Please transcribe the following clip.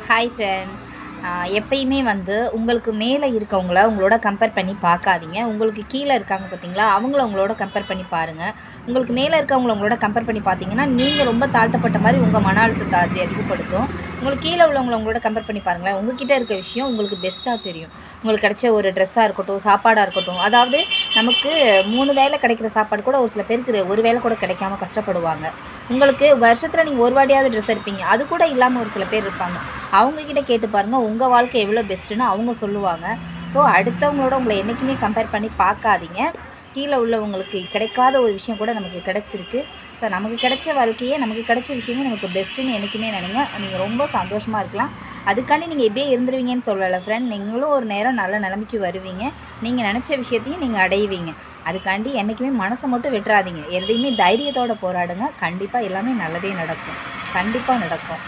Hi friend. எப்பயுமே வந்து உங்களுக்கு மேலே இருக்கவங்கள உங்களோட கம்பேர் பண்ணி பார்க்காதீங்க. உங்களுக்கு கீழே இருக்காங்க பார்த்தீங்களா, அவங்கள உங்களோட கம்பேர் பண்ணி பாருங்கள். உங்களுக்கு மேலே இருக்கவங்கள உங்களோட கம்பேர் பண்ணி பார்த்தீங்கன்னா நீங்கள் ரொம்ப தாழ்த்தப்பட்ட மாதிரி உங்கள் மன அழுத்தத்தை அதிகப்படுத்தும். உங்களுக்கு கீழே உள்ளவங்கள உங்களோட கம்பேர் பண்ணி பாருங்களேன். உங்ககிட்ட இருக்க விஷயம் உங்களுக்கு பெஸ்ட்டாக தெரியும். உங்களுக்கு கிடைச்ச ஒரு ட்ரெஸ்ஸாக இருக்கட்டும், சாப்பாடாக இருக்கட்டும், அதாவது நமக்கு 3 வேளை கிடைக்கிற சாப்பாடு கூட ஒரு சில பேருக்கு ஒரு வேளை கூட கிடைக்காம கஷ்டப்படுவாங்க. உங்களுக்கு வருஷத்தில் நீங்கள் ஒரு வாட்டியாவது ட்ரெஸ் எடுப்பீங்க, அது கூட இல்லாமல் ஒரு சில பேர் இருப்பாங்க. அவங்கக்கிட்ட கேட்டு பாருங்கள் உங்கள் வாழ்க்கை எவ்வளோ பெஸ்ட்டுன்னு அவங்க சொல்லுவாங்க. ஸோ அடுத்தவங்களோட உங்களை என்றைக்குமே கம்பேர் பண்ணி பார்க்காதீங்க. கீழே உள்ளவங்களுக்கு கிடைக்காத ஒரு விஷயம் கூட நமக்கு கிடச்சிருக்கு. ஸோ நமக்கு கிடைச்ச வாழ்க்கையே, நமக்கு கிடைச்ச விஷயமே நமக்கு பெஸ்ட்டுன்னு என்றைக்குமே நினைங்க. நீங்கள் ரொம்ப சந்தோஷமாக இருக்கலாம். அதுக்காண்டி நீங்கள் எப்படியே இருந்துருவீங்கன்னு சொல்லலை ஃப்ரெண்ட். நீங்களும் ஒரு நேரம் நல்ல நிலைமைக்கு வருவீங்க. நீங்கள் நினச்ச விஷயத்தையும் நீங்கள் அடைவீங்க. அதுக்காண்டி என்றைக்குமே மனசை மட்டும் விட்டுறாதீங்க. எதையுமே தைரியத்தோடு போராடுங்க. கண்டிப்பாக எல்லாமே நல்லதே நடக்கும். கண்டிப்பாக நடக்கும்.